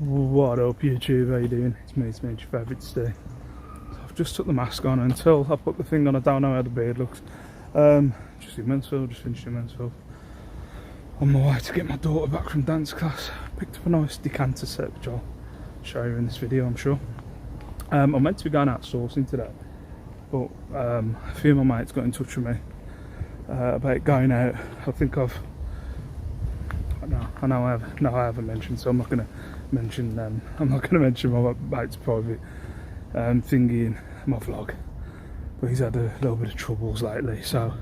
What up YouTube, how you doing? It's me, your favourite Steve. So I've just took the mask on. Until I put the thing on I don't know how the beard looks. Just in Mansfield, just finished in Mansfield. On my way to get my daughter back from dance class. Picked up a nice decanter set which I'll show you in this video I'm sure. I'm meant to be going out sourcing today, but a few of my mates got in touch with me about going out. I know I haven't mentioned, so I'm not going to mention them. I'm not going to mention my mate's private thingy in my vlog, but he's had a little bit of troubles lately, so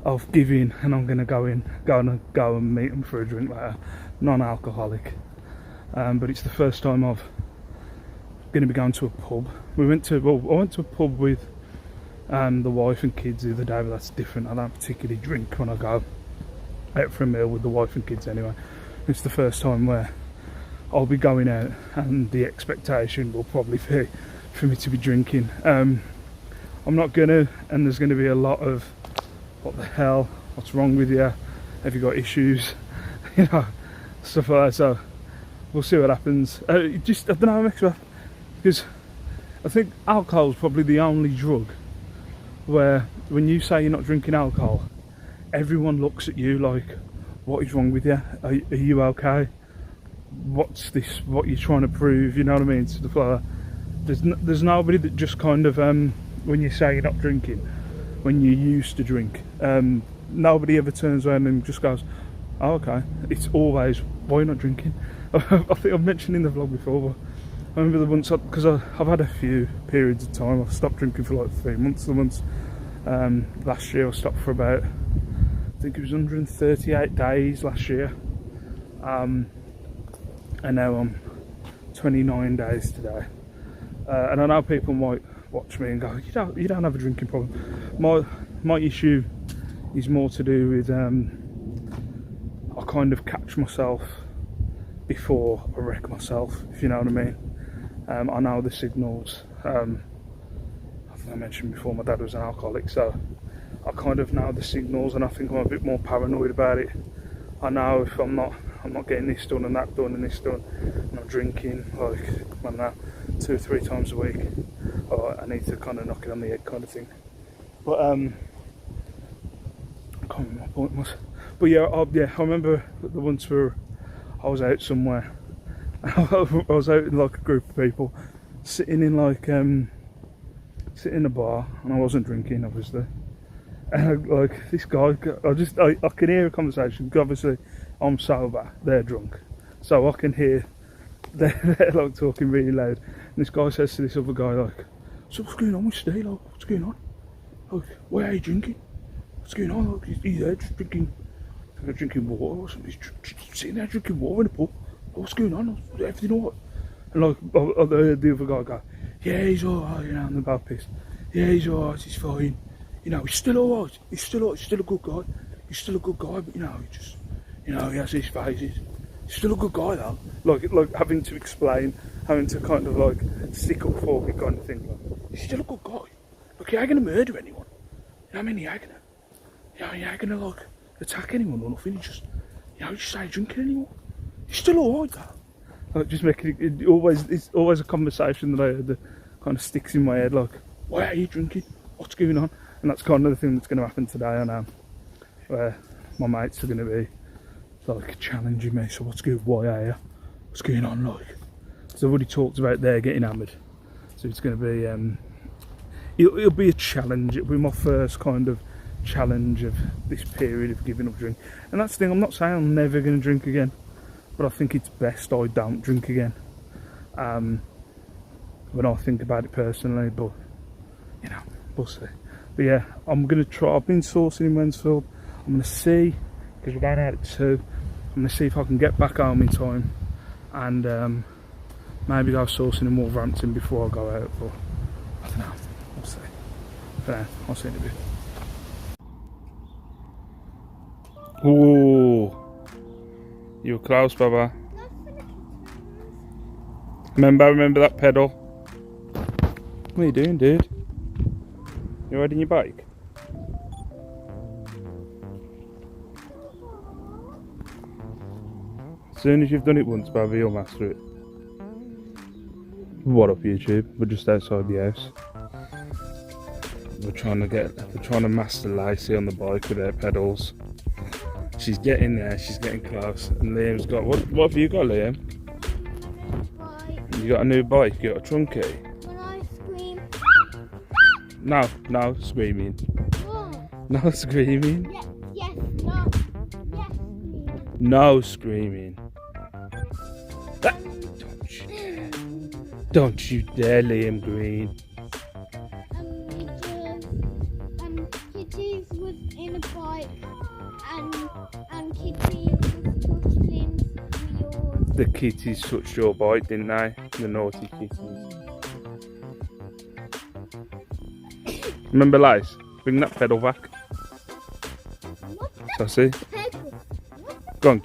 I've given and I'm going to go and meet him for a drink later, non-alcoholic, but it's the first time I'm going to be going to a pub. I went to a pub with the wife and kids the other day, but that's different. I don't particularly drink when I go out for a meal with the wife and kids anyway. It's the first time where I'll be going out and the expectation will probably be for me to be drinking. I'm not gonna, and there's gonna be a lot of what the hell, what's wrong with you, have you got issues, you know, stuff like that. So we'll see what happens. I don't know, because I think alcohol is probably the only drug where when you say you're not drinking alcohol, everyone looks at you like, what is wrong with you? Are you okay? What's this? What you're trying to prove? You know what I mean? Stuff like that. There's nobody that just kind of when you say you're not drinking, when you used to drink, nobody ever turns around and just goes, oh, okay. It's always, why are you not drinking? I think I've mentioned in the vlog before, but I remember the once, because I've had a few periods of time. I've stopped drinking for like 3 months. Last year I stopped for about, I think it was 138 days last year, and now I'm 29 days today. And I know people might watch me and go, you don't have a drinking problem. My issue is more to do with I kind of catch myself before I wreck myself, if you know what I mean. I know the signals. I think I mentioned before my dad was an alcoholic, so I kind of know the signals, and I think I'm a bit more paranoid about it. I know if I'm not getting this done and that done and this done, and I'm drinking like, I don't know, 2 or 3 times a week, or I need to kind of knock it on the head kind of thing. But I can't remember my point was. But yeah, I remember the once where I was out somewhere. I was out in like a group of people, sitting in a bar, and I wasn't drinking obviously. And like this guy, I can hear a conversation. Obviously, I'm sober, they're drunk, so I can hear they're like talking really loud. And this guy says to this other guy like, "So what's going on with Steve? Like, what's going on? Like, why are you drinking? What's going on? Like, he's there just drinking water or something. He's sitting there drinking water in the pub. What's going on? Everything alright?" And like the other guy go, "Yeah, he's alright, you know," and they're both pissed. "Yeah, he's alright, he's fine. You know, he's still alright. He's still a good guy. He's still a good guy, but you know, he just, you know, he has these phases. He's still a good guy though." Like having to explain, having to kind of like stick up for it kind of thing. Like, he's still a good guy. Like, he ain't gonna murder anyone. You know what I mean? He ain't gonna like attack anyone or nothing. He just, you know, he just ain't drinking anymore. He's still alright though. Like, just making it's always a conversation that kind of sticks in my head. Like, why are you drinking? What's going on? And that's kind of the thing that's going to happen today. I know, where my mates are going to be like challenging me. So why are you? What's going on? Like, because I've already talked about they're getting hammered, so it's going to be it'll be a challenge. It'll be my first kind of challenge of this period of giving up drink. And that's the thing. I'm not saying I'm never going to drink again, but I think it's best I don't drink again. When I think about it personally, but you know, we'll see. But yeah, I'm going to try. I've been sourcing in Mansfield. I'm going to see, because we're going out at 2. I'm going to see if I can get back home in time, and maybe go sourcing in Wolverhampton before I go out. But I don't know. We'll see. For now, I'll see you in a bit. Ooh, you were close, Baba. Remember that pedal. What are you doing, dude? You riding your bike? soon as you've done it once, Bobby, you'll master it. What up, YouTube? We're just outside the house. We're trying to master Lacey on the bike without pedals. She's getting there, she's getting close. And Liam's got, what have you got, Liam? You got a new bike, you got a trunky. When I scream. No screaming. What? No screaming. Yes, no. Yes, scream. No screaming. Don't you dare, Liam Green. Kitty was in a bike and Kitty was touching wheels. The kitties touched your bike, didn't they? The naughty kitties. Remember, Lice? Bring that pedal back. So see? Go on.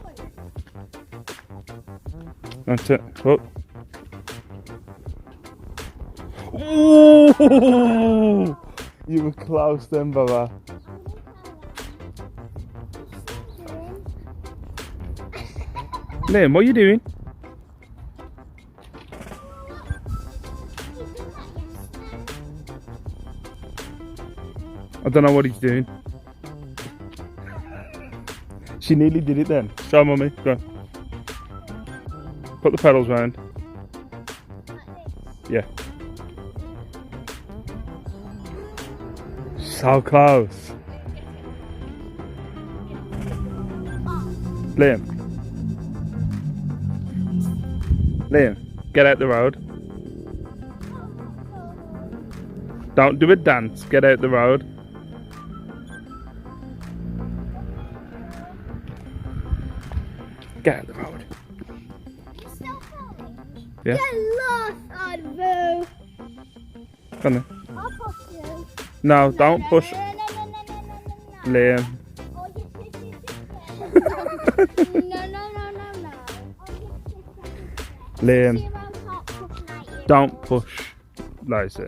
That's it. Look. Ooh! You were close then, Baba. Liam, what are you doing? I don't know what he's doing. She nearly did it then. Show Mummy. Go on. Put the pedals round. Yeah. So close. Liam. Liam, get out the road. Don't do a dance, get out the road. Get out the road. Yeah. Get lost, Advo. Come on. I'll push you. No, don't push. Liam. No. Liam, don't push. Lacey.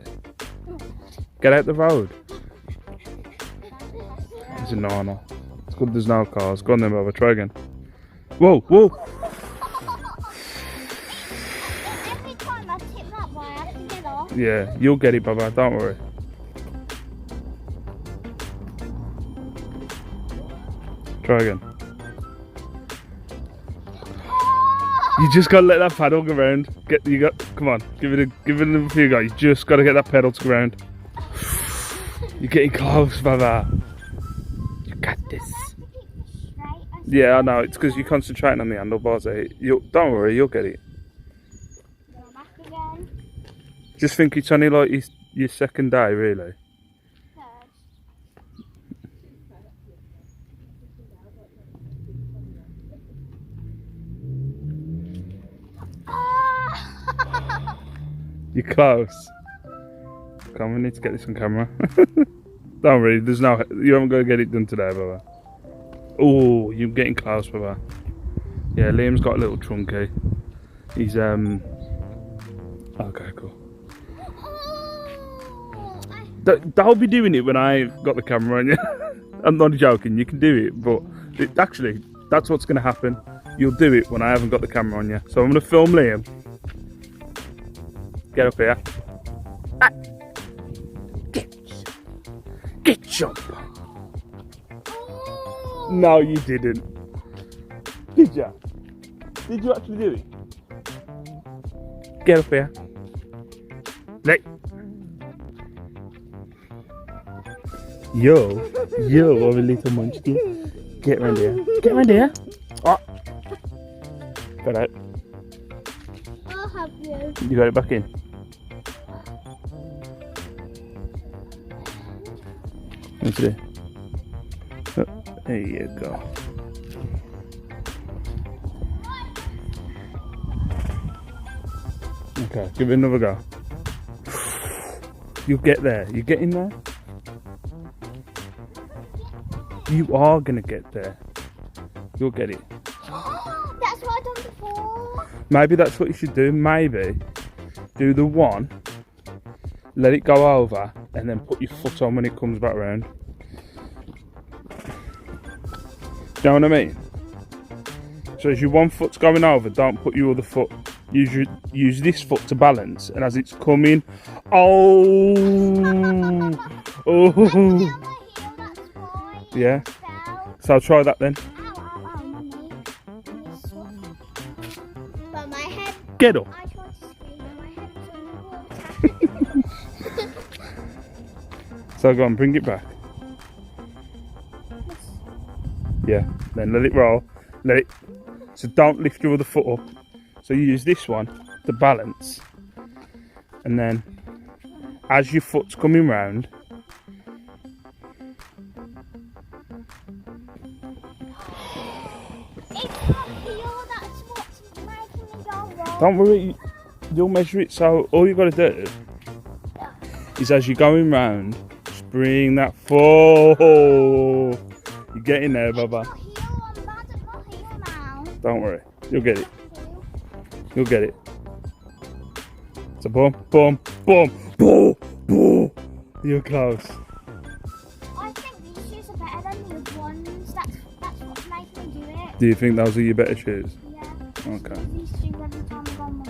Get out the road. It's a no. It's good there's no cars. Go on then, Baba, try again. Whoa. Every time I tip that way, I have to get off. Yeah, you'll get it, Baba, don't worry. Try again. You just gotta let that pedal go round. Come on, give it a few go. You just gotta get that pedal to go round. You're getting close, Baba. You got this. Yeah, I know. It's because you're concentrating on the handlebars. Don't worry, you'll get it. Back again. Just think it's only like your second day, really. You're close. Come on, we need to get this on camera. Don't worry, you haven't got to get it done today, Baba. Oh, you're getting close, Baba. Yeah, Liam's got a little trunky. He's okay, cool. Don't be doing it when I got the camera on you. I'm not joking, you can do it, but actually, that's what's going to happen. You'll do it when I haven't got the camera on you. So I'm going to film Liam. Get up here. Get jump. No, you didn't. Did you? Did you actually do it? Get up here. Like. Yo, I'm a little munchkin. Get round here. Get round here. Oh. Got out. I'll help you. You got it back in. What's it? Oh, there you go. Okay, give it another go. You'll get there. You get in there? You are gonna get there. You'll get it. That's what I've done before. Maybe that's what you should do. Maybe do the one, let it go over, and then put your foot on when it comes back around. Do you know what I mean? So as your one foot's going over, don't put your other foot. Use this foot to balance, and as it's coming, oh, yeah. So I'll try that then. But my head. Get up. I tried to scream, but my head was underwater. So go on, bring it back. Yeah, then let it roll. Let it. So don't lift your other foot up. So you use this one to balance, and then as your foot's coming round, It's not heel, that's what's making me go wrong. don't worry, you'll measure it. So all you've got to do is as you're going round, just bring that foot. You're getting there, Baba. It's not heel, I'm bad at my heel now. Don't worry, you'll get it. You'll get it. So boom, boom, boom, boom, boom. You're close. I think these shoes are better than the other ones. That's what's making me do it. Do you think those are your better shoes? Yeah. Okay. These shoes every time I go on my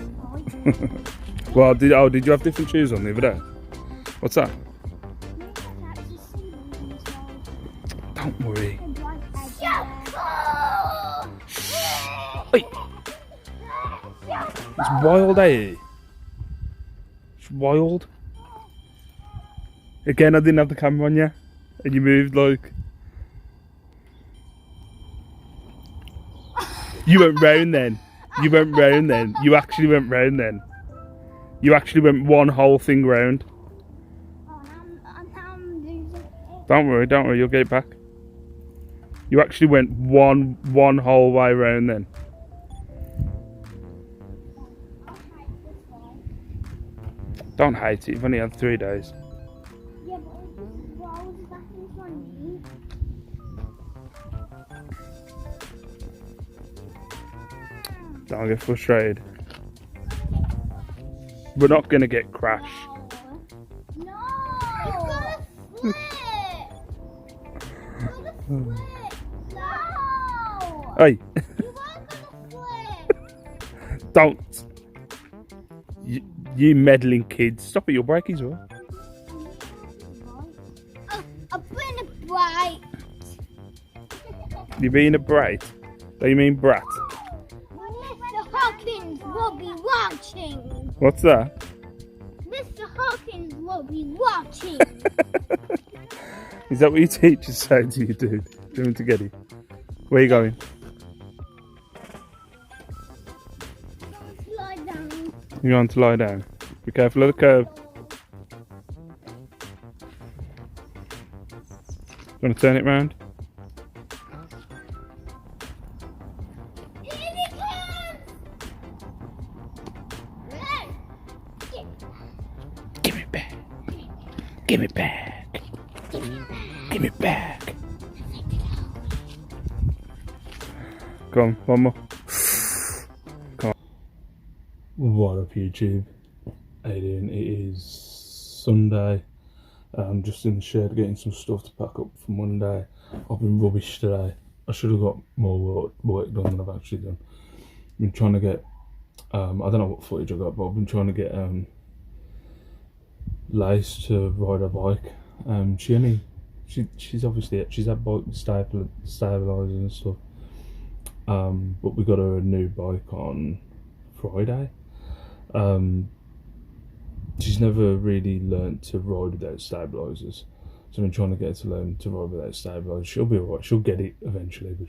bike. Well, did you have different shoes on the other day? What's that? Don't worry. Oi. It's wild, eh? It's wild. Again, I didn't have the camera on you, and you moved like. You went round then. You went round then. You actually went round then. You actually went one whole thing round. Oh, now I'm losing it. Don't worry, you'll get it back. You actually went one whole way round then. Don't hate it, you've only had 3 days. Yeah, but why was it back in my knee? Don't get frustrated. We're not gonna get crash. No! You've got to flip! You've got to flip! No! Hey, You weren't going to flip! don't. You meddling kids. Stop it, you'll break his well. Oh, I've been a bright. You're being a brat. Do you mean brat? Mr. Hawkins will be watching. What's that? Mr. Hawkins will be watching. Is that what your teachers say to you, dude? Do you want to get it? Where are you going? Lie down. You're going to lie down. Be careful of the curve. You want to turn it round? Here he comes! Give me back. Give me back. Give me back. Come on, one more. Come on. What up, YouTube? Aiden, it is Sunday. I'm just in the shed getting some stuff to pack up for Monday. I've been rubbish today. I should have got more work done than I've actually done. I've been trying to get, I don't know what footage I got, but I've been trying to get Lace to ride her bike. She's obviously, she's had bike stabilisers and stuff. But we got her a new bike on Friday. She's never really learnt to ride without stabilisers, so I've been trying to get her to learn to ride without stabilisers. She'll be alright, she'll get it eventually, but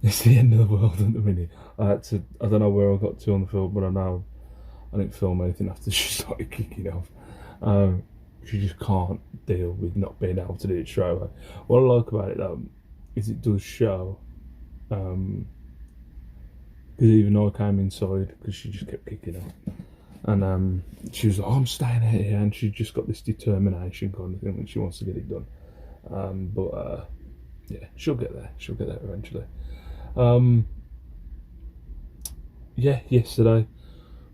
it's the end of the world at the minute. I don't know where I got to on the film, but I know I didn't film anything after she started kicking off. She just can't deal with not being able to do it straight away. What I like about it though is it does show, because even though I came inside because she just kept kicking off. And she was like, oh, I'm staying out here, and she just got this determination kind of thing when she wants to get it done. But yeah, she'll get there eventually. Yeah, yesterday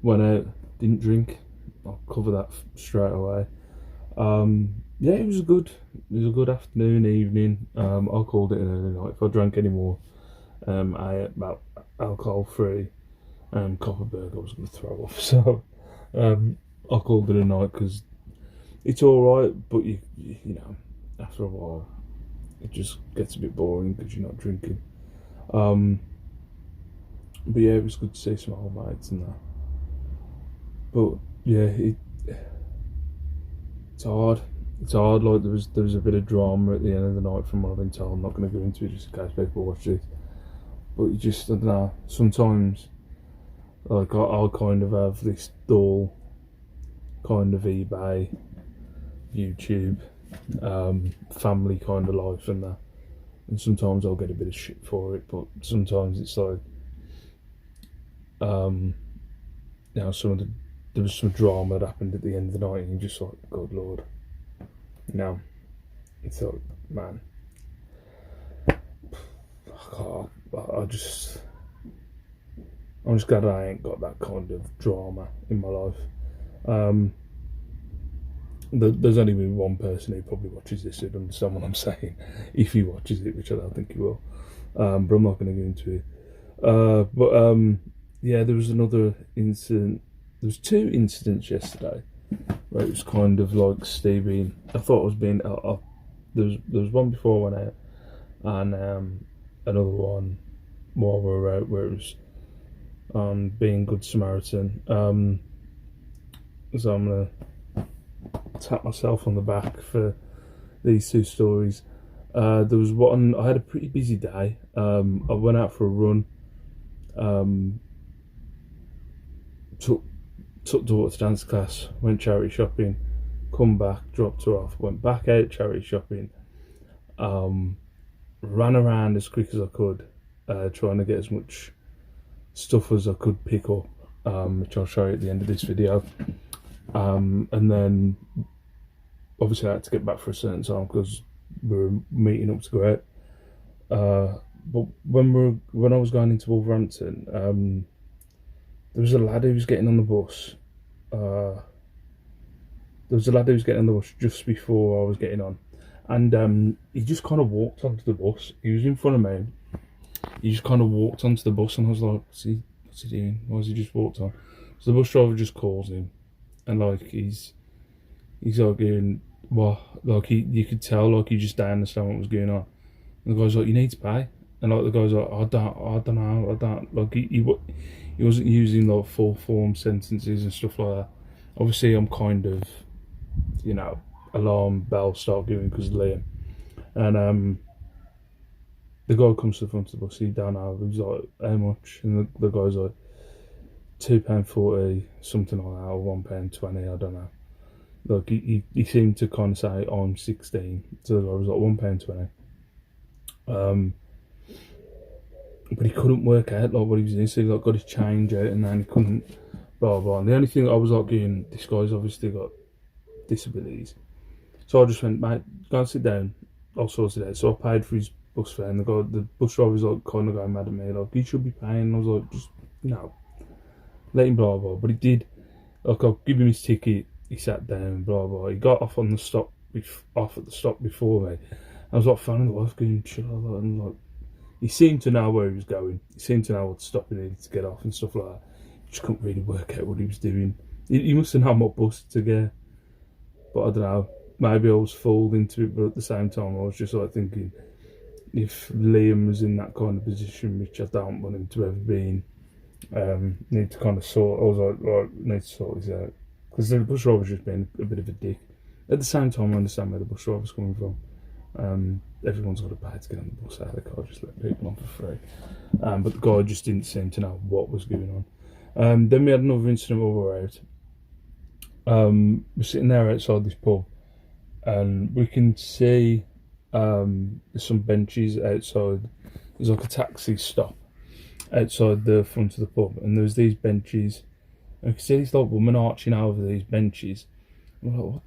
went out, didn't drink. I'll cover that straight away. Yeah, it was a good afternoon, evening. I called it an early night. If I drank any more, I ate about alcohol-free Copperberg I was going to throw off, so I called it a night because it's alright, but you know, after a while it just gets a bit boring because you're not drinking. But yeah, it was good to see some old mates and that. But yeah, it's hard. It's hard. Like there was a bit of drama at the end of the night from what I've been told. I'm not going to go into it just in case people watch it. But you just, I don't know. Sometimes, like I'll kind of have this dull kind of eBay, YouTube, family kind of life and that. And sometimes I'll get a bit of shit for it. But sometimes it's like, you know, there was some drama that happened at the end of the night, and you're just like, God Lord. No, it's like, man, I'm just glad I ain't got that kind of drama in my life. There's only been one person who probably watches this who'd understand what I'm saying, if he watches it, which I don't think he will. But I'm not going to go into it. Yeah, there was another incident. There was 2 incidents yesterday where it was kind of like Stevie. I thought I was being. There was one before I went out, and another one while we were out where it was being Good Samaritan. So I'm gonna tap myself on the back for these 2 stories. There was one. I had a pretty busy day. I went out for a run. Took daughter to dance class, went charity shopping, come back, dropped her off, went back out charity shopping, ran around as quick as I could, trying to get as much stuff as I could pick up, which I'll show you at the end of this video. And then obviously I had to get back for a certain time because we were meeting up to go out. But when I was going into Wolverhampton, there was a lad who was getting on the bus. Just before I was getting on, and he just kind of walked onto the bus. He was in front of me. He just kind of walked onto the bus, and I was like, "What's he doing? Why has he just walked on?" So the bus driver just calls him, and like he's like going, "What?" Like you could tell like he just didn't understand what was going on. And the guy's like, "You need to pay," and like the guy's like, I don't know, like he wasn't using like full form sentences and stuff like that. Obviously I'm kind of, you know, alarm bell start going because of Liam. And the guy comes to the front of the bus, he don't know, he's like, how much? And the guy's like, £2.40, something like that, or £1.20, I don't know. Like he seemed to kind of say, oh, I'm 16. So the guy was like £1.20. But he couldn't work out like what he was doing, so he like got his change out and then he couldn't, blah blah. And the only thing I was like going, this guy's obviously got disabilities. So I just went, mate, go and sit down, I'll sort it out. So I paid for his bus fare, and the bus driver was like kind of going mad at me, like, you should be paying. And I was like, just no, let him, blah blah. But he did. Like, I'll give him his ticket, he sat down, blah blah. He got off on the stop, off at the stop before me. I was like phoning the wife going, chill out, and like, he seemed to know where he was going. He seemed to know what stop he needed to get off and stuff like that. He just couldn't really work out what he was doing. He must have known what bus to get. But I don't know, maybe I was fooled into it, but at the same time I was just like thinking, if Liam was in that kind of position, which I don't want him to ever be in, need to kind of sort, I was like, right, need to sort this out. Because the bus driver was just being a bit of a dick. At the same time I understand where the bus driver's coming from. Everyone's got to pay to get on the bus out of the car, just let people on for free. But the guy just didn't seem to know what was going on. Then we had another incident while we were out. We're sitting there outside this pub, and we can see there's some benches outside. There's like a taxi stop outside the front of the pub, and there's these benches. And we can see this like woman arching over these benches. And we're like,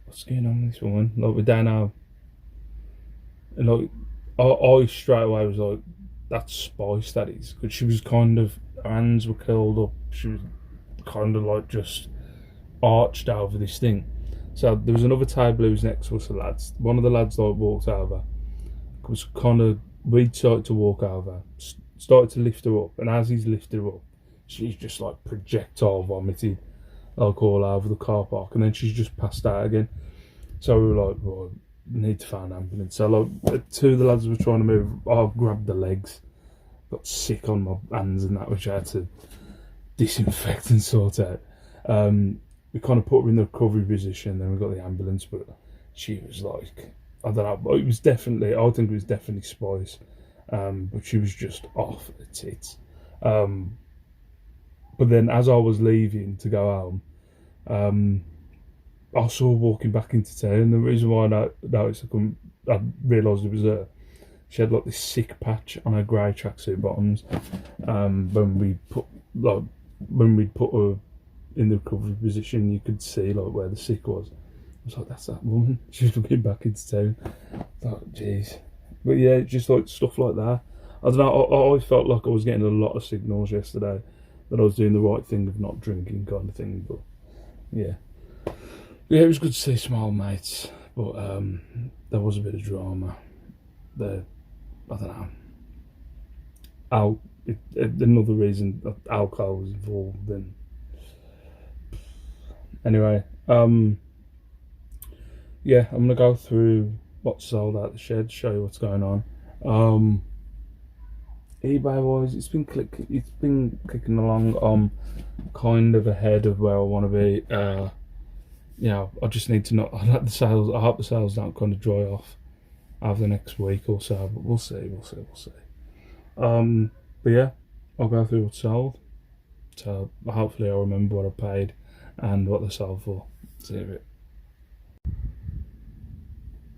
what's going on with this woman? Like, we don't know. And like, I straight away was like, that's spice, that is. Because she was kind of, her hands were curled up. She was kind of like just arched over this thing. So there was another table who was next to us, the lads. One of the lads like walked over. Was kind of, we started to walk over. started to lift her up, and as he's lifted her up, she's just like projectile vomited, like all over the car park, and then she's just passed out again. So we were like, well, we need to find an ambulance. So like, two of the lads were trying to move. I grabbed the legs, got sick on my hands and that, which I had to disinfect and sort out. We kind of put her in the recovery position, then we got the ambulance, but she was like, I don't know, it was definitely, I think it was definitely spice, but she was just off the tits. But then as I was leaving to go home, I saw her walking back into town. The reason why I noticed, I realised it was her. She had like this sick patch on her grey tracksuit bottoms. When we'd put her in the recovery position, you could see like where the sick was. I was like, that's that woman. She's looking back into town. I thought, jeez. But yeah, just like stuff like that. I don't know. I always felt like I was getting a lot of signals yesterday that I was doing the right thing of not drinking, kind of thing. But yeah, it was good to see some old mates. But there was a bit of drama there. I don't know. Another reason that alcohol was involved. And anyway, yeah, I'm gonna go through what's sold out the shed, show you what's going on. eBay wise, it's been clicking along. I'm kind of ahead of where I want to be. You know, I just need to not. I hope the sales don't kind of dry off over the next week or so, but we'll see. But yeah, I'll go through what's sold. So hopefully I'll remember what I paid and what they sold for. See it.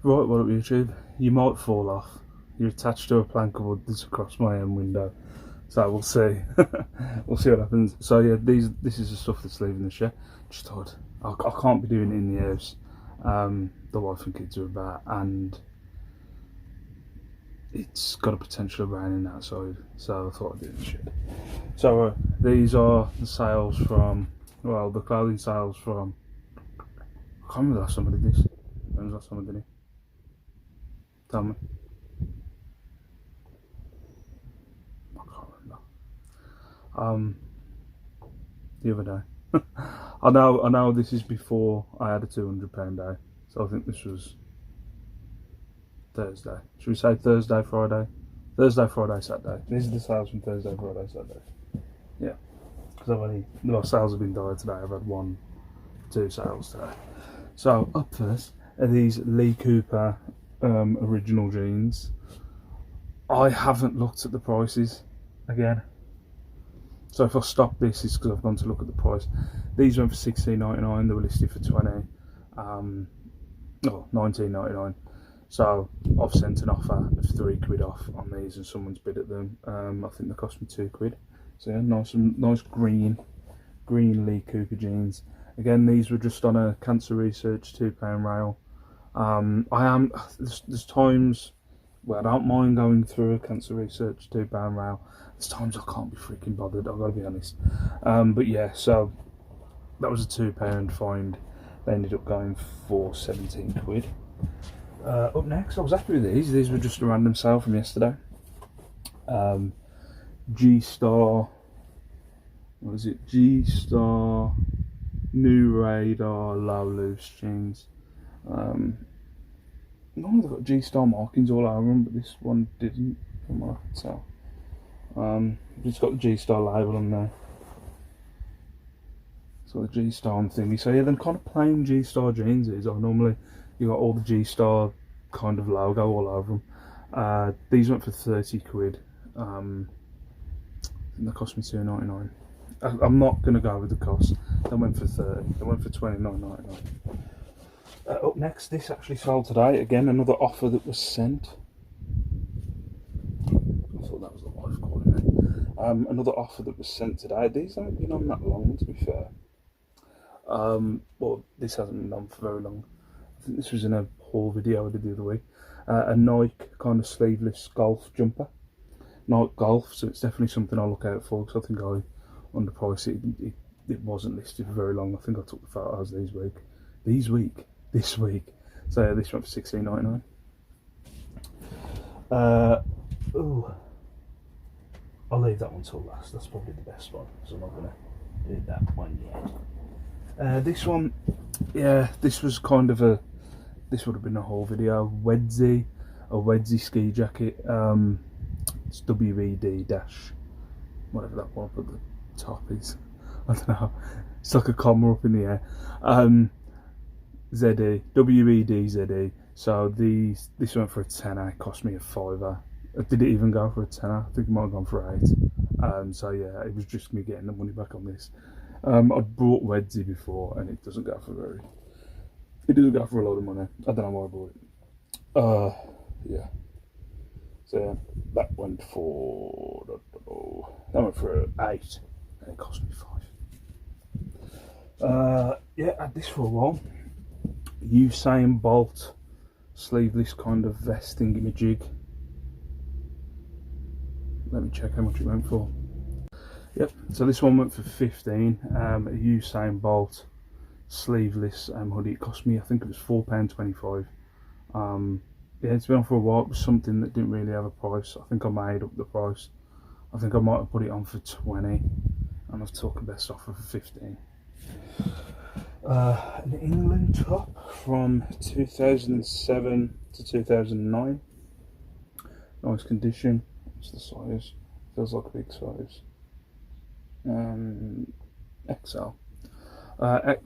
Right, what up YouTube? You might fall off. You're attached to a plank of wood that's across my end window. So we'll see. We'll see what happens. So yeah, this is the stuff that's leaving the shed. Just thought, I can't be doing it in the house. The wife and kids are about, and it's got a potential of raining outside, so I thought I'd do it in the shed. So these are the sales from, well, the clothing sales from, I can't remember the last time I did this. When was the last time I did it? Tell me. I can't remember. The other day. I know this is before I had a £200 day, so I think this was Thursday. Should we say Thursday, Friday? Thursday, Friday, Saturday. These are the sales from Thursday, Friday, Saturday. Yeah, because my sales have been died today. I've had 2 sales today. So up first are these Lee Cooper original jeans. I haven't looked at the prices again. So if I stop this, it's because I've gone to look at the price. These went for $16.99. They were listed for $19.99. So I've sent an offer of £3 off on these, and someone's bid at them. I think they cost me £2. So yeah, nice green Lee Cooper jeans. Again, these were just on a cancer research £2 rail. There's times where I don't mind going through a cancer research £2 rail. There's times I can't be freaking bothered, I've got to be honest. But yeah, so that was a £2 find. They ended up going for £17. Up next, I was happy with these. These were just a random sale from yesterday. G-Star, what is it? G-Star New Radar Low Loose jeans. Normally they've got G-Star markings all over them, but this one didn't, from what I can tell. It's got the G-Star label on there. It's got the G-Star thingy. So yeah, them kind of plain G-Star jeans is, or normally you got all the G-Star kind of logo all over them. These went for £30. I think they cost me £2.99. I'm not going to go with the cost. They went for £30. They went for £29.99. Up next, this actually sold today. Again, another offer that was sent. I thought that was the wife calling me. Another offer that was sent today. These haven't been on that long, to be fair. Well, this hasn't been on for very long. I think this was in a haul video I did the other week. A Nike kind of sleeveless golf jumper. Nike Golf, so it's definitely something I'll look out for, because I think I underpriced it. It wasn't listed for very long. I think I took the photos this week. So yeah, this went for $16.99. I'll leave that one till last. That's probably the best one, so I'm not gonna do that one yet. This one, yeah, this was kind of a, this would have been a whole video. Wedgie Ski Jacket. It's WED dash, whatever that one up at the top is. I don't know. It's like a comma up in the air. ZE, WED ZE. So this went for a tenner. It cost me a fiver. Did it even go for a tenner? I think it might have gone for 8. So yeah, it was just me getting the money back on this. I'd bought Wedgie before, and it doesn't go for it doesn't go for a lot of money. I don't know why I bought it. Yeah. So yeah, that went for, that went for 8, and it cost me 5. Yeah, I had this for a while. Usain Bolt sleeveless kind of vest thingamajig. Let me check how much it went for. Yep, so this one went for 15. A Usain Bolt sleeveless hoodie. It cost me, I think it was £4.25. Yeah, it's been on for a while. It was something that didn't really have a price. I think I made up the price. I think I might have put it on for 20, and I've took a best offer for 15. An England top from 2007 to 2009. Nice condition. What's the size? Feels like a big size. XL.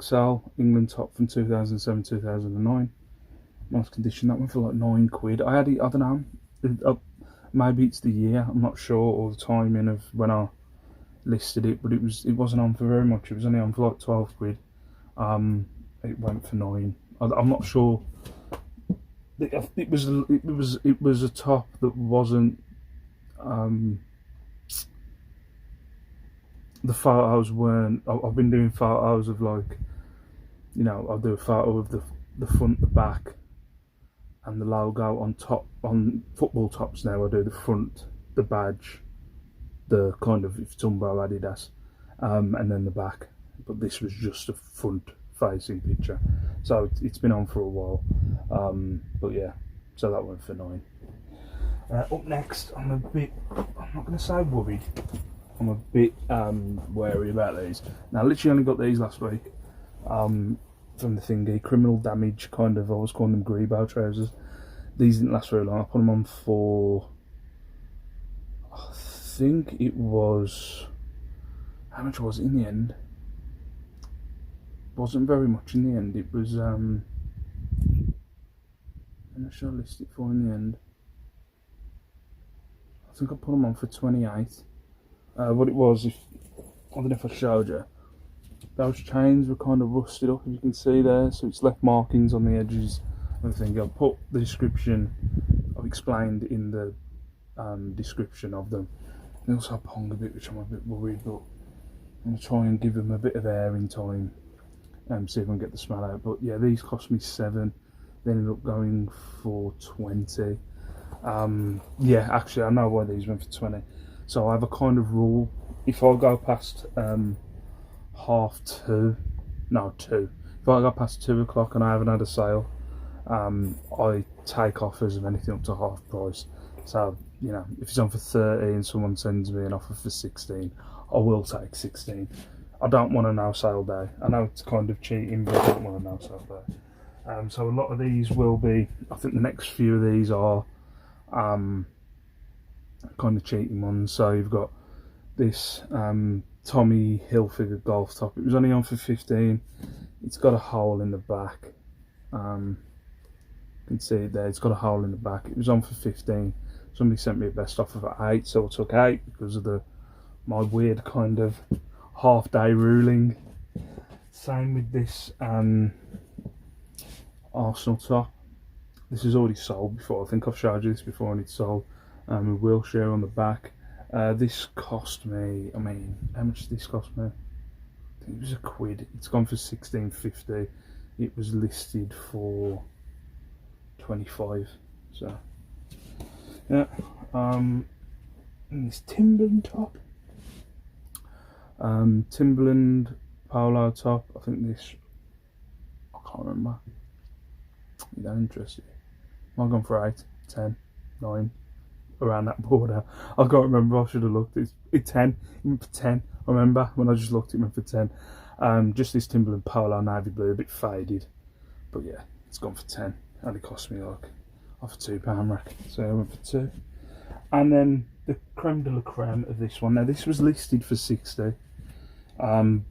XL England top from 2007 2009. Nice condition. That went for like £9. I had it, I don't know, maybe it's the year, I'm not sure, or the timing of when I listed it, but it wasn't on for very much. It was only on for like £12. It went for 9. I'm not sure. It was a top that wasn't. The photos weren't. I've been doing photos of, like, you know, I'll do a photo of the front, the back, and the logo on top. On football tops now, I do the front, the badge, the kind of, if it's Umbro, Adidas, and then the back. But this was just a front facing picture, so it's been on for a while. But yeah, so that went for 9. Up next, I'm not going to say worried, I'm a bit wary about these. Now, I literally only got these last week from the thingy. Criminal Damage, kind of, I was calling them Grebo trousers. These didn't last very long. I put them on for, I think it was, how much was it in the end? Wasn't very much in the end. It was, how much did I list it for in the end? I think I put them on for 28. What it was, I don't know if I showed you, those chains were kind of rusted up, as you can see there, so it's left markings on the edges and everything. I'll put the description, I've explained in the description of them. They also pong a bit, which I'm a bit worried, but I'm going to try and give them a bit of air in time and see if I can get the smell out. But yeah, these cost me 7, they ended up going for 20. Yeah, actually I know why these went for 20. So I have a kind of rule, if I go past 2, if I go past 2 o'clock and I haven't had a sale, I take offers of anything up to half price. So, you know, if it's on for 30 and someone sends me an offer for 16, I will take 16. I don't want a no sale day. I know it's kind of cheating, but I don't want a no sale day. So a lot of these will be, I think the next few of these are kind of cheating ones. So you've got this Tommy Hilfiger golf top. It was only on for 15. It's got a hole in the back. You can see it there. It's got a hole in the back. It was on for 15. Somebody sent me a best offer for 8, so I took 8 because of my weird kind of half-day ruling. Same with this Arsenal top. This is already sold before. I think I've showed you this before, and it's sold. With Wilshire on the back. This cost me, I mean, how much did this cost me? I think it was £1. It's gone for £16.50. It was listed for 25. So yeah. And this Timberland top. Timberland polo top. I think this, I can't remember. You don't interest you. I've gone for 8, 10, 9. around that border. I can't remember. I should have looked. It's 10. It went for 10. I remember when I just looked, it went for 10. Just this Timberland polo, navy blue, a bit faded, but yeah, it's gone for 10. Only cost me like off a £2 rack, so I went for 2. And then the creme de la creme of this one. Now this was listed for 60. Again,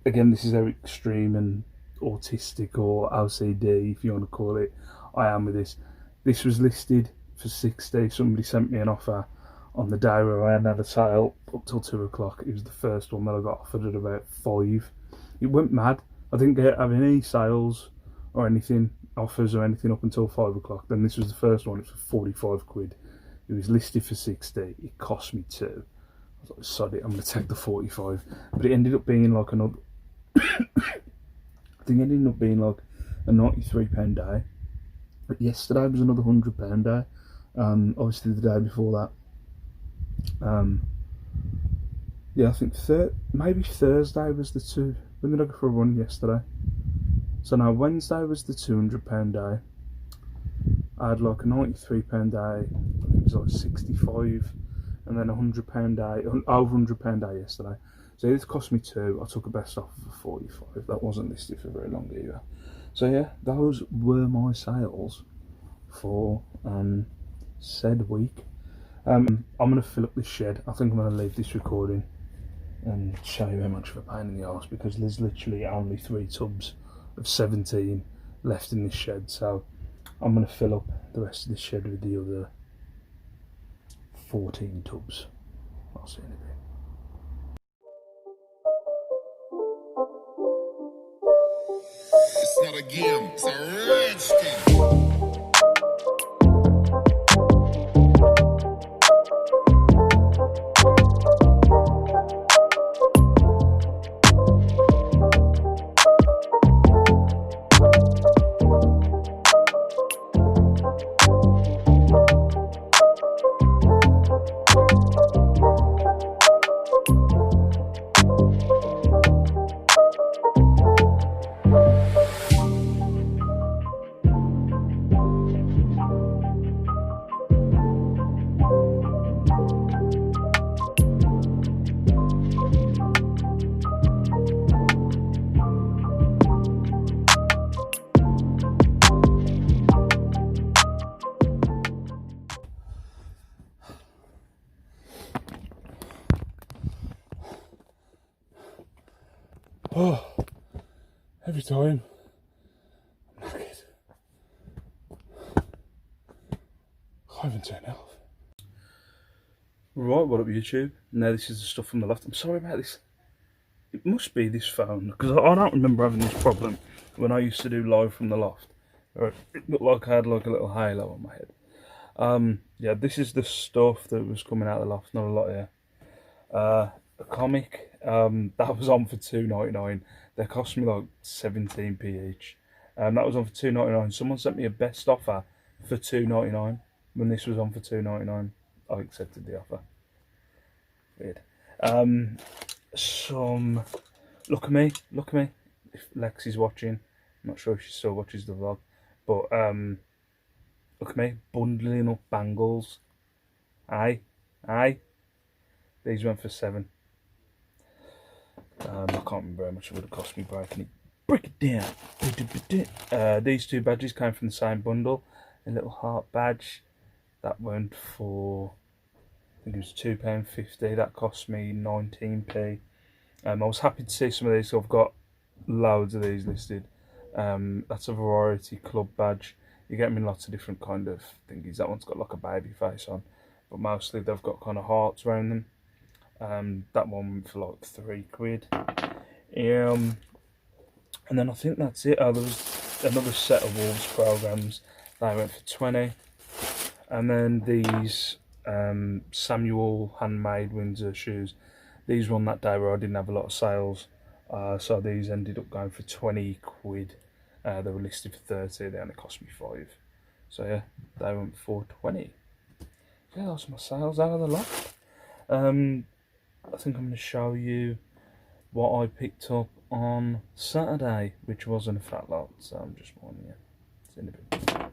this is how extreme and autistic or OCD, if you want to call it, I am with this. This was listed for 60. Somebody sent me an offer on the day where I hadn't had a sale up till 2 o'clock. It was the first one that I got offered at about 5. It went mad. I didn't have any sales or anything, offers or anything up until 5 o'clock. Then this was the first one. It was for 45 quid. It was listed for 60. It cost me 2. I was like, sod it, I'm going to take the 45. But it ended up being like another... I think it ended up being like a £93 day. But yesterday was another £100 day. Obviously the day before that. Yeah, I think maybe Thursday was the 2. When did I go for a run yesterday? So now Wednesday was the £200 day. I had like a £93 day. I think it was like 65, and then a £100 day, over £100 day yesterday. So this cost me 2. I took a best offer for 45. That wasn't listed for very long either. So yeah, those were my sales for said week. I'm going to fill up this shed. I think I'm going to leave this recording and show you how much of a pain in the arse, because there's literally only 3 tubs of 17 left in this shed. So I'm going to fill up the rest of this shed with the other 14 tubs. I'll see you in a bit. It's not a game, it's a rich thing. Oh, every time I'm knackered. I haven't turned it off. Right, what up YouTube? Now this is the stuff from the loft. I'm sorry about this. It must be this phone, because I don't remember having this problem when I used to do live from the loft. It looked like I had like a little halo on my head. Yeah, this is the stuff that was coming out of the loft. Not a lot here. A comic. That was on for £2.99. They cost me like 17p each. That was on for £2.99. Someone sent me a best offer for £2.99 when this was on for £2.99. I accepted the offer. Weird. Some look at me. If Lexi's watching, I'm not sure if she still watches the vlog, but look at me bundling up bangles. Aye. These went for 7. I can't remember how much it would have cost me breaking it. Break it down. These 2 badges came from the same bundle. A little heart badge that went for, I think it was £2.50. That cost me 19p. I was happy to see some of these. So I've got loads of these listed. That's a variety club badge. You get them in lots of different kind of thingies. That one's got like a baby face on, but mostly they've got kind of hearts around them. That one went for like 3 quid. And then I think that's it. Oh, there was another set of Wolves programs. They went for 20. And then these Samuel handmade Windsor shoes. These were on that day where I didn't have a lot of sales. So these ended up going for 20 quid. They were listed for 30. They only cost me 5. So yeah, they went for 20. Yeah, those are my sales out of the loft. I think I'm going to show you what I picked up on Saturday, which wasn't a fat lot, so I'm just warning you. It's in a bit.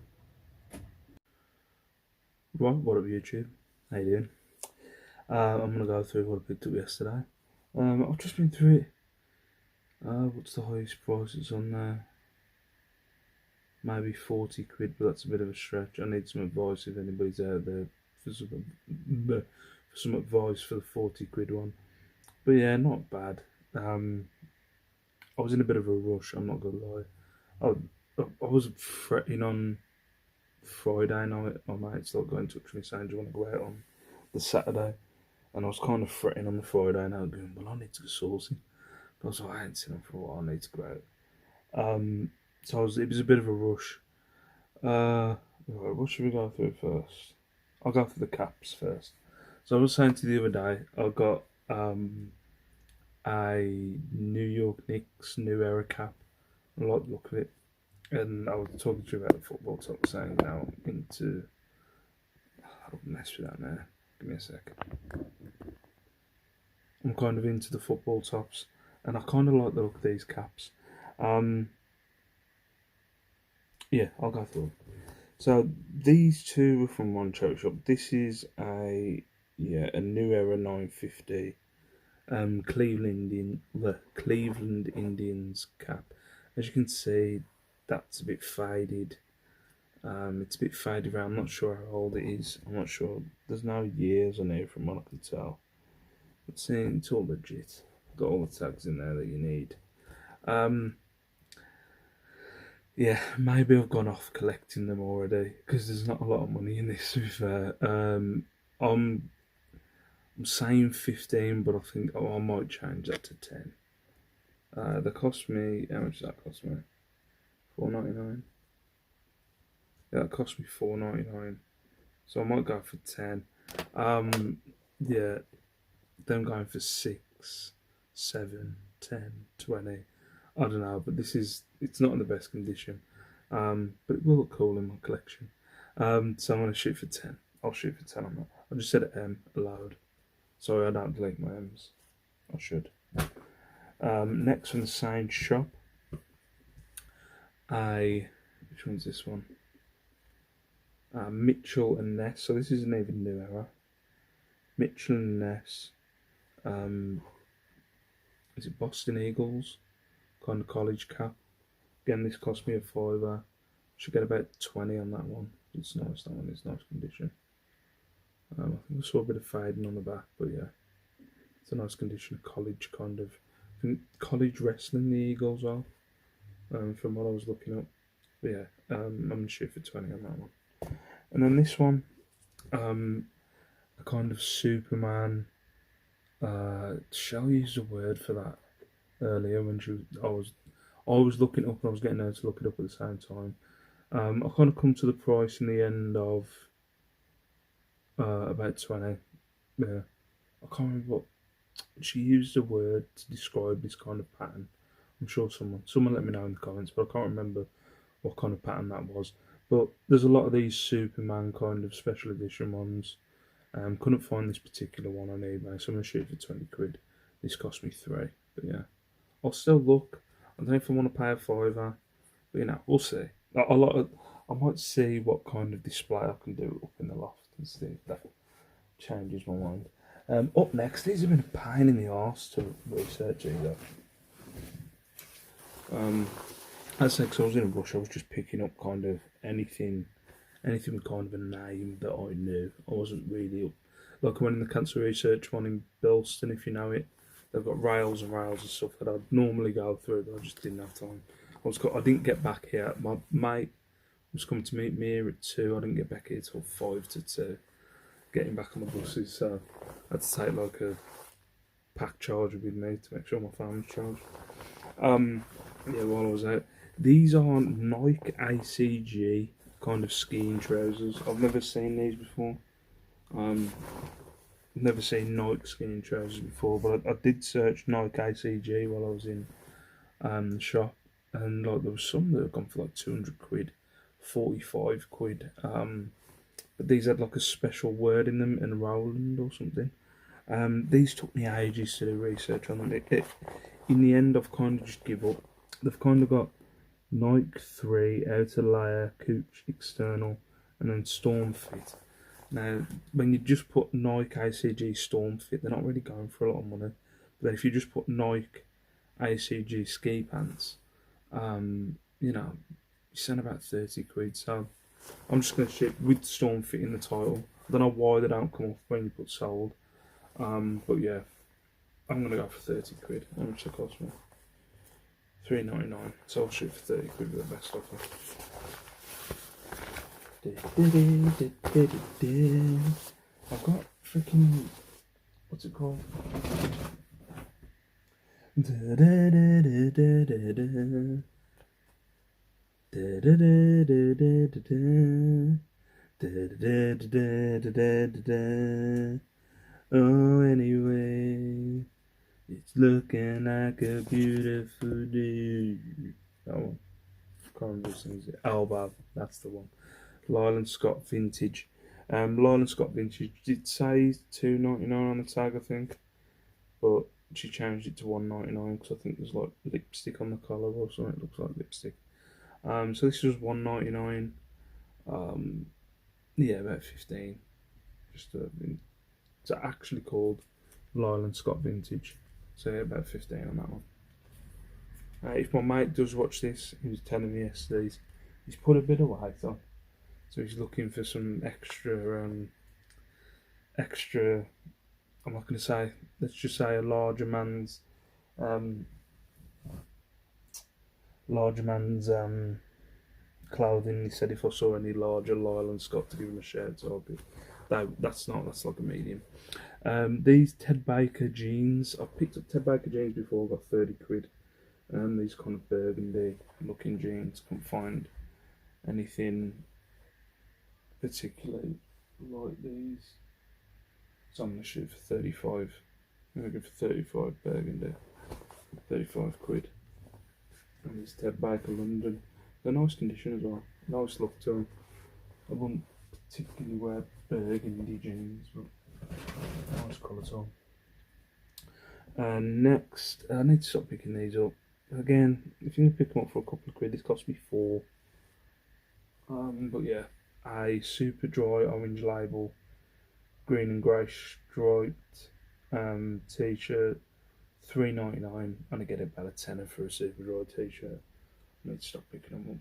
Right, what up YouTube? How you doing? I'm going to go through what I picked up yesterday. I've just been through it. What's the highest price it's on there? Maybe 40 quid, but that's a bit of a stretch. I need some advice if anybody's out there for some advice for the 40 quid one. But yeah, not bad. I was in a bit of a rush, I'm not going to lie. I was fretting on Friday night. My mate's like got in touch with me saying, do you want to go out on the Saturday? And I was kind of fretting on the Friday night, going, well, I need to go saucy. But I was like, I ain't seen them for a while, I need to go out. So it was a bit of a rush. Right, what should we go through first? I'll go through the caps first. So I was saying to you the other day, I got a New York Knicks New Era cap. I like the look of it. And I was talking to you about the football top, saying now into. I don't mess with that now. Give me a sec. I'm kind of into the football tops, and I kind of like the look of these caps. Yeah, I'll go through them. So these two were from one charity shop. This is a New Era 950 Cleveland Indians cap. As you can see, that's a bit faded. It's a bit faded around. I'm not sure how old it is. I'm not sure. There's no years on here from what I can tell. But seeing it's all legit. Got all the tags in there that you need. Yeah, maybe I've gone off collecting them already because there's not a lot of money in this. To be fair, I'm saying 15, but I think I might change that to 10. They cost me. How much does that cost me? $4.99. Yeah, that cost me $4.99. So I might go for 10. Yeah, them going for 6, 7, 10, 20. I don't know, but it's not in the best condition. But it will look cool in my collection. So I'm going to shoot for 10. I'll shoot for 10 on that. I just said M aloud. Sorry, I don't delete my M's. I should. Next from the same shop. Which one's this one? Mitchell and Ness. So this isn't even New Era. Mitchell and Ness. Is it Boston Eagles? Kind of college cap. Again, this cost me a $5. Should get about 20 on that one. It's nice. That one is nice condition. I think I saw a bit of fading on the back, but yeah, it's a nice condition. Of college kind of. I think college wrestling the Eagles are. From what I was looking up. But yeah, I'm gonna shoot for 20 on that one. And then this one, a kind of Superman. Shall use a word for that earlier when I was looking up and I was getting her to look it up at the same time. I kind of come to the price in the end of about 20. Yeah, I can't remember what she used a word to describe this kind of pattern. I'm sure someone let me know in the comments, but I can't remember what kind of pattern that was. But there's a lot of these Superman kind of special edition ones. Couldn't find this particular one on eBay, so I'm going to shoot for 20 quid. This cost me 3, but yeah. I'll still look. I don't know if I want to pay a $5, but you know, we'll see. I might see what kind of display I can do up in the loft and see if that changes my mind. Up next, these have been a pain in the arse to research either. As I said, 'cause I was in a rush, I was just picking up kind of anything with kind of a name that I knew. I wasn't really up. Like I went in the cancer research one in Bilston, if you know it. They've got rails and rails and stuff that I'd normally go through, but I just didn't have time. I didn't get back here. My mate was coming to meet me here at 2. I didn't get back here till 5 to 2. Getting back on the buses, so I had to take like a pack charger with me to make sure my phone was charged. Yeah, while I was out. These are Nike ACG kind of skiing trousers. I've never seen these before. Never seen Nike skiing trousers before, but I did search Nike ACG while I was in the shop, and like there was some that had gone for like 200 quid, 45 quid. But these had like a special word in them, and Roland or something. These took me ages to do research on them. In the end, I've kind of just give up. They've kind of got Nike 3 outer layer, Cooch external, and then Storm Fit. Now, when you just put Nike ACG Storm Fit, they're not really going for a lot of money. But then if you just put Nike ACG ski pants, you know, you spend about 30 quid. So I'm just going to ship with Storm Fit in the title. I don't know why they don't come off when you put sold. But yeah, I'm going to go for 30 quid. How much it cost me? £3.99. So I'll shoot for 30 quid with the best offer. I've got freaking, what's it called? Oh, anyway, it's looking like a beautiful day. That one. Can't remember who sings it. Elbow, that's the one. Lyland Scott Vintage. Lyland Scott Vintage did say £2.99 on the tag, I think, but she changed it to £1.99 because I think there's like lipstick on the collar or something. It looks like lipstick. So this was £1.99. Yeah, about 15. It's actually called Lyland Scott Vintage. So yeah, about 15 on that one. If my mate does watch this, he was telling me yesterday he's put a bit of weight on, so he's looking for some extra. I'm not going to say. Let's just say a larger man's clothing. He said if I saw any larger Lyland Scott to give him a shirt, so that's like a medium. These Ted Baker jeans. I've picked up Ted Baker jeans before. Got 30 quid. These kind of burgundy looking jeans. Couldn't find anything particularly like these. So I'm going to shoot for 35. I'm going to go for 35 burgundy. 35 quid. And these Ted Baker London. They're nice condition as well. Nice look to them. I wouldn't particularly wear burgundy jeans, but nice colour tone. Next, I need to stop picking these up. Again, if you can pick them up for a couple of quid, this cost me £4. But yeah, a super dry orange label, green and grey striped t-shirt, £3.99, and I get about a tenner for a super dry t-shirt. I need to stop picking them up.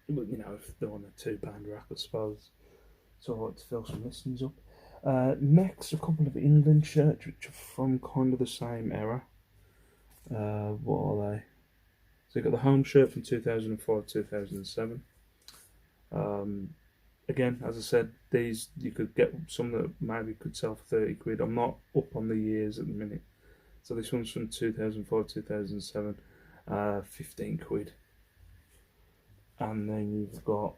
But you know, if they're on a £2 rack, I suppose it's alright to fill some listings up. Next, a couple of England shirts which are from kind of the same era. What are they? So you got the home shirt from 2005-2007. Again, as I said, these you could get some that maybe could sell for 30 quid. I'm not up on the years at the minute. So this one's from 2005-2007, 15 quid. And then you've got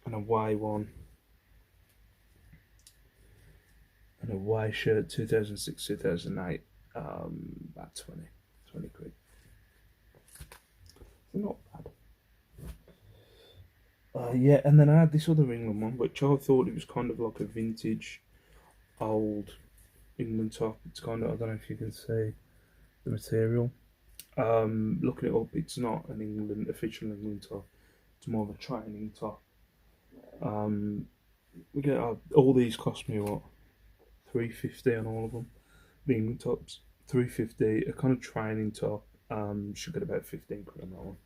an away one. An away shirt, 2006-2008, about 20 quid. Not bad. Yeah, and then I had this other England one, which I thought it was kind of like a vintage, old England top. It's kind of, I don't know if you can see the material. Looking it up, it's not an official England top. It's more of a training top. We get all these cost me what, £3.50 on all of them. The England tops, £3.50. A kind of training top. Should get about 15 quid on that one.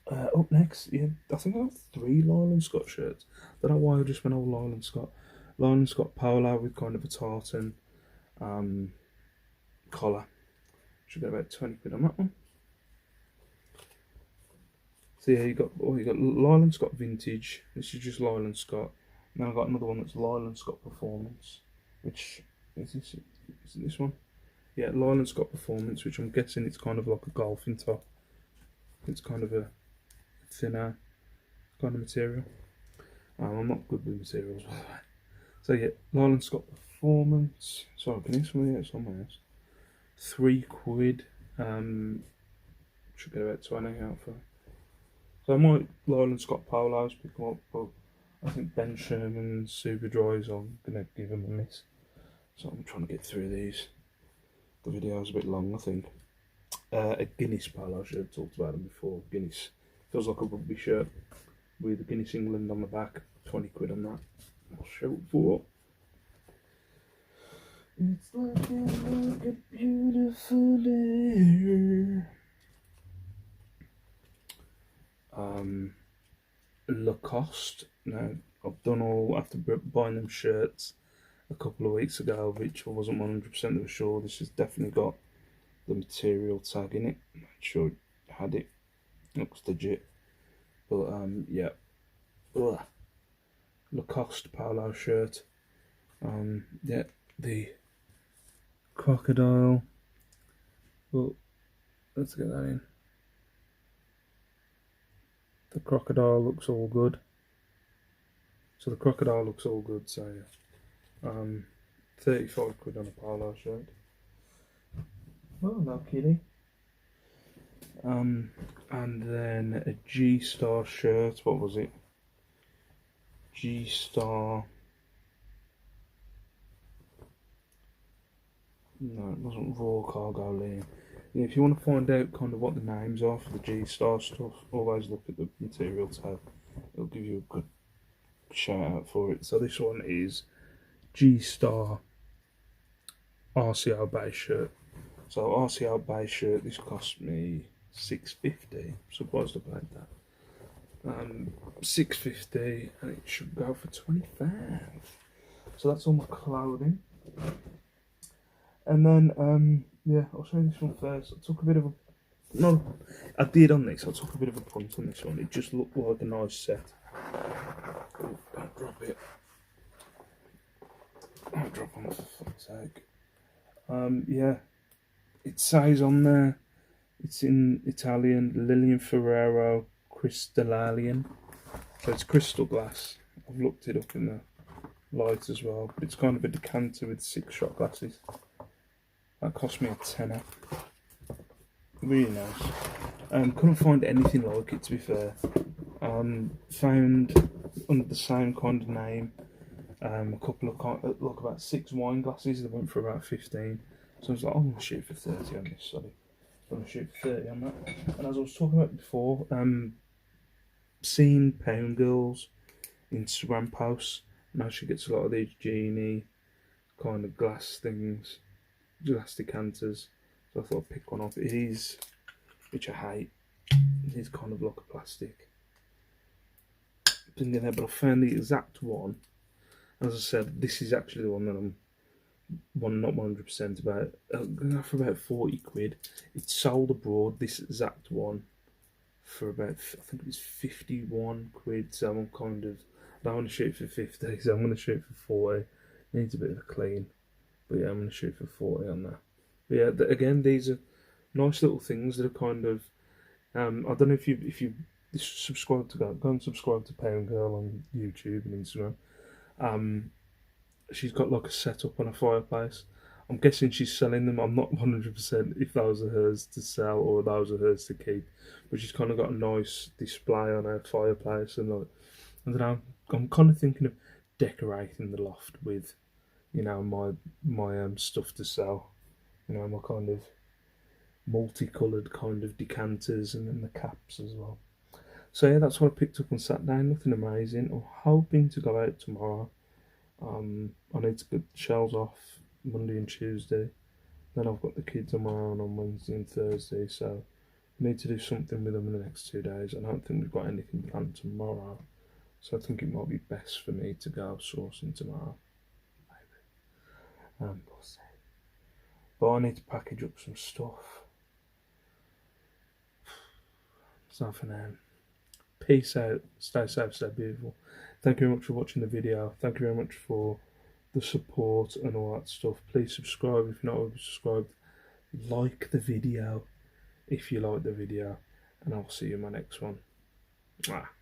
Up next, yeah, I think I have 3 Lyland Scott shirts. Don't know why I just went all Lyland Scott. Lyland Scott polo with kind of a tartan collar. Should get about 20 quid on that one. So yeah, you got Lyland Scott Vintage. This is just Lyland Scott. Then I've got another one that's Lyland Scott Performance, which is this? Is it this one? Yeah, Lyland Scott Performance, which I'm guessing it's kind of like a golfing top. It's kind of a thinner kind of material. I'm not good with materials, by the way. So yeah, Lyland Scott Performance. Sorry, can you hear something else somewhere else? 3 quid. Should get about 20 out for. So I might Lyland Scott polos pick them up, but I think Ben Sherman's Super Dries, I'm gonna give them a miss. So I'm trying to get through these. The video's a bit long, I think. A Guinness polo, I should have talked about them before. Guinness Feels like a rugby shirt with Guinness England on the back. 20 quid on that. I'll show it for. It's looking like a beautiful day. Lacoste. Now, I've done all after buying them shirts a couple of weeks ago, which I wasn't 100% sure. This has definitely got the material tag in it. Make sure it had it. Looks legit. But yeah. Ugh. Lacoste polo shirt. Yeah, the crocodile. Well, let's get that in. The crocodile looks all good. So the crocodile looks all good, so yeah. 35 quid on a polo shirt. Well, no kidding. And then a G-Star shirt, what was it? G-Star. No, it wasn't Raw Cargo Lane. Yeah, if you want to find out kind of what the names are for the G-Star stuff, always look at the material tab. It'll give you a good shout out for it. So this one is G-Star RCO base shirt. So RCO base shirt, this cost me $6.50. Surprised about that. $6.50, and it should go for $25. So that's all my clothing. And then yeah, I'll show you this one first. I took a bit of a I did on this. I took a bit of a punt on this one. It just looked like a nice set. Oh, don't drop it. Don't drop on, for fuck's sake. Yeah, it says on there. It's in Italian. Lilian Ferrero Cristallalian. So it's crystal glass. I've looked it up in the light as well. But it's kind of a decanter with 6 shot glasses. That cost me a tenner. Really nice. Couldn't find anything like it, to be fair. Found under the same kind of name a couple of like about 6 wine glasses that went for about 15. So I was like, I'm gonna shoot for 30 on this. Sorry, I'm gonna shoot for 30 on that. And as I was talking about before, seen Pound Girls Instagram posts. Now she gets a lot of these genie kind of glass things, glass decanters. So I thought I'd pick one up. It is, which I hate, it is kind of like a plastic thing in there, but I found the exact one. As I said, this is actually the one that I'm not 100% about. I'm going to go for about 40 quid. It's sold abroad, this exact one, for about, I think it was 51 quid. So I'm kind of, I don't want to shoot for 50, so I'm going to shoot for 40. It needs a bit of a clean, but yeah, I'm going to shoot for 40 on that. But yeah, again, these are nice little things that are kind of, I don't know if you subscribe to go and subscribe to Pound Girl on YouTube and Instagram. She's got like a setup on a fireplace. I'm guessing she's selling them. I'm not 100% if those are hers to sell or those are hers to keep. But she's kind of got a nice display on her fireplace, and like, I don't know. I'm kind of thinking of decorating the loft with, you know, my stuff to sell. You know, my kind of multicoloured kind of decanters, and then the caps as well. So yeah, that's what I picked up on Saturday. Nothing amazing. I'm hoping to go out tomorrow. I need to get the shells off Monday and Tuesday. Then I've got the kids on my own on Wednesday and Thursday. So I need to do something with them in the next 2 days. I don't think we've got anything planned tomorrow. So I think it might be best for me to go sourcing tomorrow. Maybe. We'll see. But I need to package up some stuff. So for now, peace out, stay safe, stay beautiful. Thank you very much for watching the video. Thank you very much for the support and all that stuff. Please subscribe if you're not already subscribed. Like the video if you like the video, and I'll see you in my next one. Mwah.